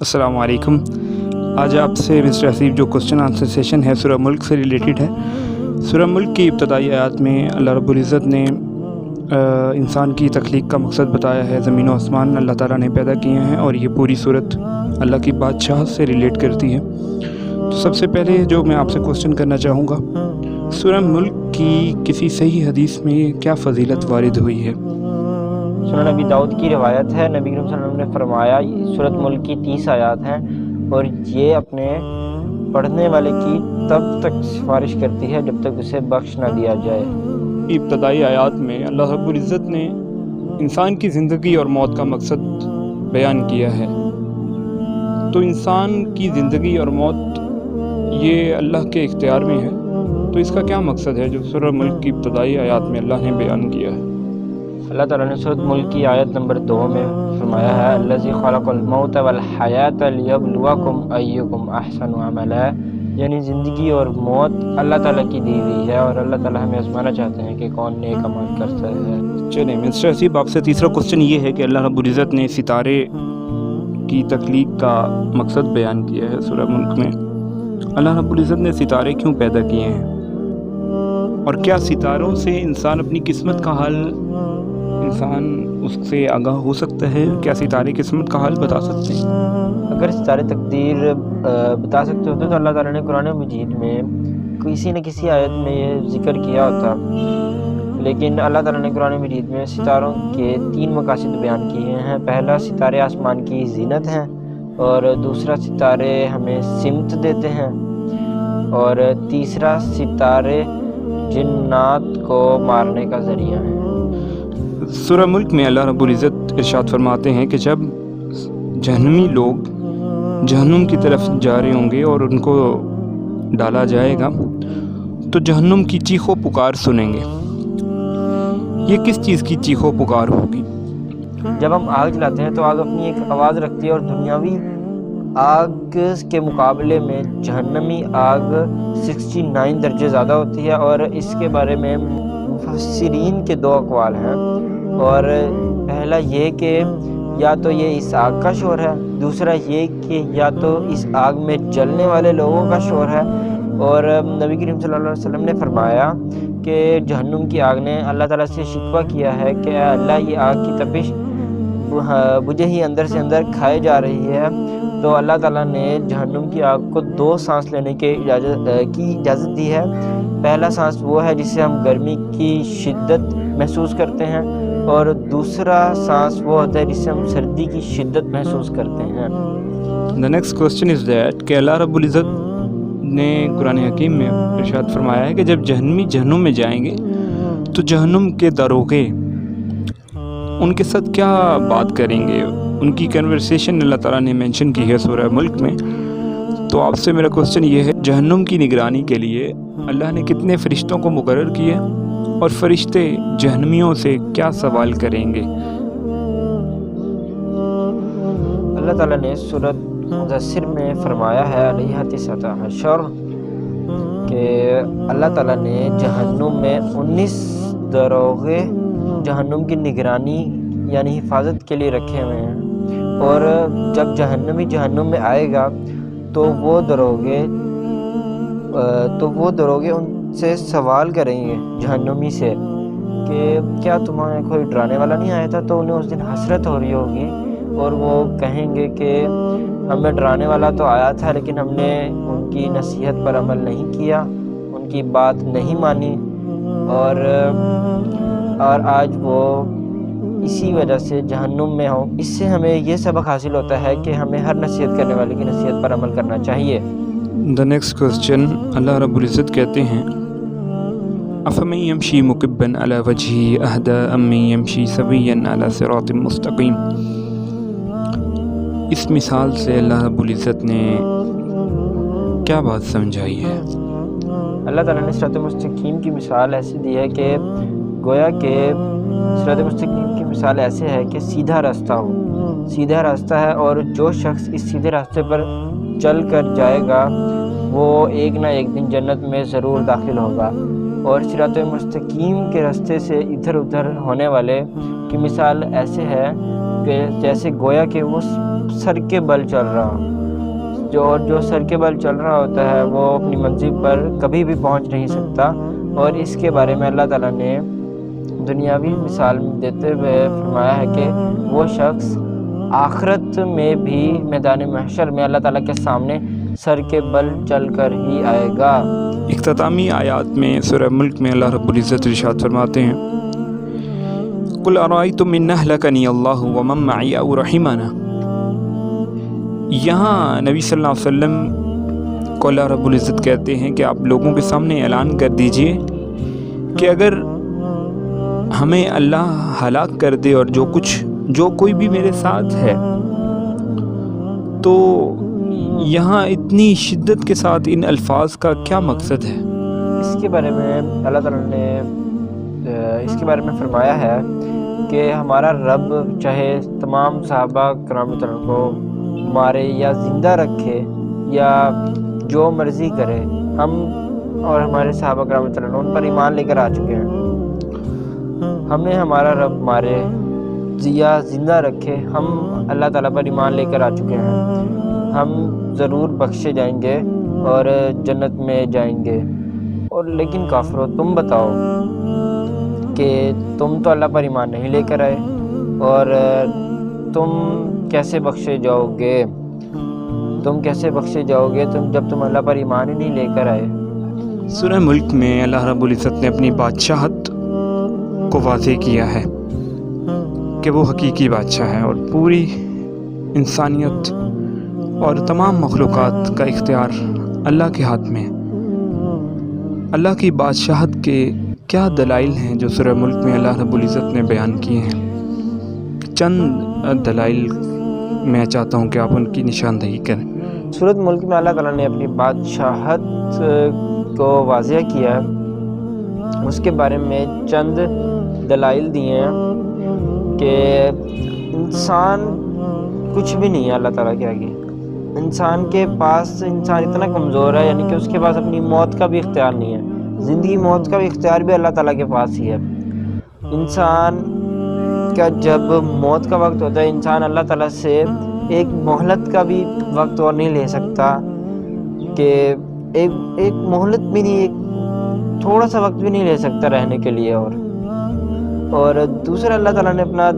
अस्सलाम वालेकुम। आज आपसे मिस्टर हसीब जो क्वेश्चन आंसर सेशन है सूरह मुल्क से रिलेटेड है। सूरह मुल्क की इब्तदाई आयत में अल्लाह रब्बुल इज़्ज़त ने इंसान की तख्लीक का मकसद बताया है। ज़मीन और आसमान अल्लाह ताला ने पैदा किए हैं और ये पूरी सूरत अल्लाह की बादशाह से रिलेट करती है। तो सबसे पहले जो मैं आपसे क्वेश्चन करना चाहूँगा, सूरह मुल्क की किसी सही हदीस में क्या फ़जीलत वारिद हुई है? सुनन नबी दाऊद की रवायत है, नबी करीम सल्लल्लाहु अलैहि वसल्लम ने फरमाया सूरत मुल्क की 30 आयत हैं और ये अपने पढ़ने वाले की तब तक सिफारिश करती है जब तक उसे बख्श ना दिया जाए। इब्तदाई आयत में अल्लाह रब्बुल इज़्ज़त ने इंसान की ज़िंदगी और मौत का मकसद बयान किया है। तो इंसान की ज़िंदगी और मौत ये अल्लाह के इख्तियार में है, तो इसका क्या मकसद है जो सूरह मुल्क की इब्तदाई आयत में अल्लाह ने बयान किया है? अल्लाह ताला ने सूरत मुल्क की आयत नंबर 2 में फरमाया है, अल्लज़ी खलक़ल मौत वल हयात लियब्लुवकुम अय्युकुम अहसनु अमला, यानी ज़िंदगी और मौत अल्लाह ताला की दी हुई है और अल्लाह ताला हमें आज़माना चाहते हैं कि कौन नेक अमल करता है। चलिए मिस्टर हसीब, आपसे तीसरा क्वेश्चन ये है कि अल्लाह रब्बुल इज़्ज़त ने सितारे की तख्लीक का मकसद बयान किया है सूरह मुल्क में। अल्लाह रब्बुल इज़्ज़त ने सितारे क्यों पैदा किए हैं और क्या सितारों से इंसान अपनी किस्मत का हाल इंसान उससे आगाह हो सकता है? क्या सितारे किस्मत का हाल बता सकते हैं? अगर सितारे तकदीर बता सकते होते तो अल्लाह ताला ने कुरान मजीद में किसी न किसी आयत में ये जिक्र किया होता, लेकिन अल्लाह ताला ने कुरान मजीद में सितारों के 3 मकासद बयान किए हैं। पहला, सितारे आसमान की जीनत हैं, और दूसरा, सितारे हमें सिमत देते हैं, और तीसरा, सितारे जिन्नात को मारने का ज़रिया है। सूरह मुल्क में अल्लाह रब्बुल इज़्ज़त इरशाद फरमाते हैं कि जब जहन्नमी लोग जहन्नुम की तरफ जा रहे होंगे और उनको डाला जाएगा तो जहन्नुम की चीखों पुकार सुनेंगे। ये किस चीज़ की चीखों पुकार होगी? जब हम आग जलाते हैं तो आग अपनी एक आवाज़ रखती है, और दुनियावी आग के मुकाबले में जहन्नमी आग 69 दर्जे ज़्यादा होती है, और इसके बारे में मुफस्सिरीन के 2 अक़वाल हैं। और पहला ये कि या तो ये इस आग का शोर है, दूसरा ये कि या तो इस आग में जलने वाले लोगों का शोर है। और नबी करीम सल्लल्लाहु अलैहि वसल्लम ने फरमाया कि जहन्नुम की आग ने अल्लाह ताला से शिकवा किया है कि अल्लाह, ये आग की तपिश मुझे ही अंदर से अंदर खाए जा रही है। तो अल्लाह ताला ने जहन्नुम की आग को 2 सांस लेने की इजाज़त दी है। पहला सांस वो है जिससे हम गर्मी की शिद्दत महसूस करते हैं, और दूसरा सांस वो होता है जिससे हम सर्दी की शिद्दत महसूस करते हैं। The next question is that कि अल्लाह रब्बुल इज़्ज़त ने कुरान हकीम में इरशाद फरमाया है कि जब जहन्नमी जहन्नुम में जाएंगे तो जहन्नुम के दरोगे उनके साथ क्या बात करेंगे? उनकी कन्वर्सेशन अल्लाह ताला ने मेंशन की है सूरह मुल्क में। तो आपसे मेरा क्वेश्चन ये है, जहन्नुम की निगरानी के लिए अल्लाह ने कितने फ़रिश्तों को मुकर्रर किए और फ़रिश्ते जहन्नमियों से क्या सवाल करेंगे? अल्लाह ताला ने सूरत मुदस्सिर में फरमाया है अलैहा तिस्अता अशर कि अल्लाह ताला ने जहन्नुम में 19 दरोगे जहन्नुम की निगरानी यानी हिफाजत के लिए रखे हुए हैं। और जब जहन्नमी जहन्नुम में आएगा तो वो दरोगे उनसे सवाल करेंगे जहन्नुमी से कि क्या तुम्हें कोई डराने वाला नहीं आया था? तो उन्हें उस दिन हसरत हो रही होगी और वो कहेंगे कि हमें डराने वाला तो आया था, लेकिन हमने उनकी नसीहत पर अमल नहीं किया, उनकी बात नहीं मानी, और आज वो इसी वजह से जहन्नुम में हो। इससे हमें ये सबक हासिल होता है कि हमें हर नसीहत करने वाले की नसीहत पर अमल करना चाहिए। द नेक्स्ट क्वेश्चन, अल्लाह रब्बुल इज़्ज़त कहते हैं, अफ़मन यमशी मुकिब्बन अला वजही अहदा अम्मन यमशी सविय्यन अला सिरातिन मुस्तक़ीम। इस मिसाल से अल्लाह रब्बुल इज़्ज़त ने क्या बात समझाई है? अल्लाह ताला ने सिरात मुस्तकीम की मिसाल ऐसी दी है कि गोया के सिरात मुस्तकीम की मिसाल ऐसे है कि सीधा रास्ता हो, सीधा रास्ता है, और जो शख्स इस सीधे रास्ते पर चल कर जाएगा वो एक ना एक दिन जन्नत में ज़रूर दाखिल होगा। और सिरात मुस्तकीम के रास्ते से इधर उधर होने वाले की मिसाल ऐसे है कि जैसे गोया कि वो سر کے بل چل رہا ہو، جو سر کے بل چل رہا ہوتا ہے وہ اپنی منزل پر کبھی بھی پہنچ نہیں سکتا، اور اس کے بارے میں اللہ تعالیٰ نے دنیاوی مثال دیتے ہوئے فرمایا ہے کہ وہ شخص آخرت میں بھی میدان محشر میں اللہ تعالیٰ کے سامنے سر کے بل چل کر ہی آئے گا۔ اختتامی آیات میں سورہ ملک میں اللہ رب العزت ارشاد فرماتے ہیں قُلْ أَرَأَيْتُمْ إِنْ أَهْلَكَنِيَ اللَّهُ وَمَن مَّعِيَ أَوْ رَحِمَنَا۔ یہاں نبی صلی اللہ علیہ وسلم کو اللہ رب العزت کہتے ہیں کہ آپ لوگوں کے سامنے اعلان کر دیجئے کہ اگر ہمیں اللہ ہلاک کر دے اور جو کوئی بھی میرے ساتھ ہے، تو یہاں اتنی شدت کے ساتھ ان الفاظ کا کیا مقصد ہے؟ اس کے بارے میں اللہ تعالیٰ نے اس کے بارے میں فرمایا ہے کہ ہمارا رب چاہے تمام صحابہ کرام کو مارے یا زندہ رکھے یا جو مرضی کرے، ہم اور ہمارے صحابہ کرام ان پر ایمان لے کر آ چکے ہیں۔ ہمیں ہمارا رب مارے یا زندہ رکھے، ہم اللہ تعالیٰ پر ایمان لے کر آ چکے ہیں، ہم ضرور بخشے جائیں گے اور جنت میں جائیں گے۔ اور لیکن کافرو، تم بتاؤ کہ تم تو اللہ پر ایمان نہیں لے کر آئے، اور تم کیسے بخشے جاؤ گے؟ جب تم اللہ پر ایمان ہی نہیں لے کر آئے۔ سورہ ملک میں اللہ رب العزت نے اپنی بادشاہت کو واضح کیا ہے کہ وہ حقیقی بادشاہ ہے، اور پوری انسانیت اور تمام مخلوقات کا اختیار اللہ کے ہاتھ میں ہے۔ اللہ کی بادشاہت کے کیا دلائل ہیں جو سورہ ملک میں اللہ رب العزت نے بیان کیے ہیں؟ چند دلائل میں چاہتا ہوں کہ آپ ان کی نشاندہی کریں۔ سورۃ ملک میں اللہ تعالیٰ نے اپنی بادشاہت کو واضح کیا، اس کے بارے میں چند دلائل دیے ہیں کہ انسان کچھ بھی نہیں ہے اللہ تعالیٰ کے آگے۔ انسان اتنا کمزور ہے، یعنی کہ اس کے پاس اپنی موت کا بھی اختیار نہیں ہے، زندگی موت کا بھی اختیار بھی اللہ تعالیٰ کے پاس ہی ہے۔ انسان کا جب موت کا وقت ہوتا ہے، انسان اللہ تعالیٰ سے ایک مہلت کا بھی وقت اور نہیں لے سکتا، کہ ایک مہلت بھی نہیں، ایک تھوڑا سا وقت بھی نہیں لے سکتا رہنے کے لیے۔ اور دوسرا اللہ تعالیٰ نے اپنا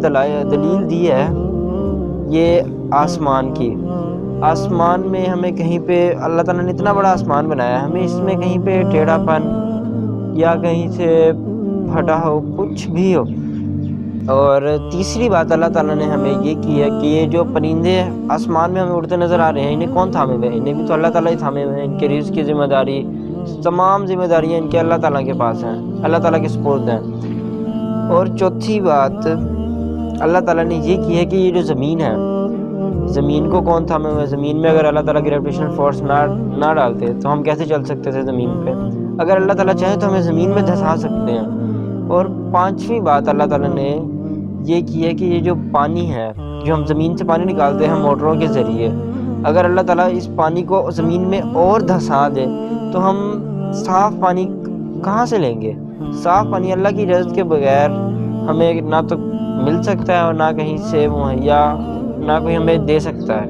دلیل دی ہے یہ آسمان کی۔ آسمان میں ہمیں کہیں پہ اللہ تعالیٰ نے اتنا بڑا آسمان بنایا ہے، ہمیں اس میں کہیں پہ ٹیڑھا پن یا کہیں سے پھٹا ہو، کچھ بھی ہو۔ اور تیسری بات اللہ تعالیٰ نے ہمیں یہ کی ہے کہ یہ جو پرندے آسمان میں ہمیں اڑتے نظر آ رہے ہیں، انہیں کون تھامے ہوئے ہیں؟ انہیں بھی تو اللہ تعالیٰ ہی تھامے ہوئے ہیں۔ ان کے رزق کی ذمہ داری، تمام ذمہ داریاں ان کے اللہ تعالیٰ کے پاس ہیں، اللہ تعالیٰ کے سپرد ہیں۔ اور چوتھی بات اللہ تعالیٰ نے یہ کی ہے کہ یہ جو زمین ہے، زمین کو کون تھامے ہوئے؟ زمین میں اگر اللہ تعالیٰ گریویٹیشنل فورس نہ ڈالتے تو ہم کیسے چل سکتے تھے زمین پہ؟ اگر اللہ تعالیٰ چاہے تو ہمیں زمین میں دھسا سکتے ہیں۔ اور پانچویں بات اللہ تعالیٰ نے یہ کی ہے کہ یہ جو پانی ہے، جو ہم زمین سے پانی نکالتے ہیں موٹروں کے ذریعے، اگر اللہ تعالیٰ اس پانی کو زمین میں اور دھسا دے تو ہم صاف پانی کہاں سے لیں گے؟ صاف پانی اللہ کی اجازت کے بغیر ہمیں نہ تو مل سکتا ہے اور نہ کہیں سے مہیا، نہ کوئی ہمیں دے سکتا ہے۔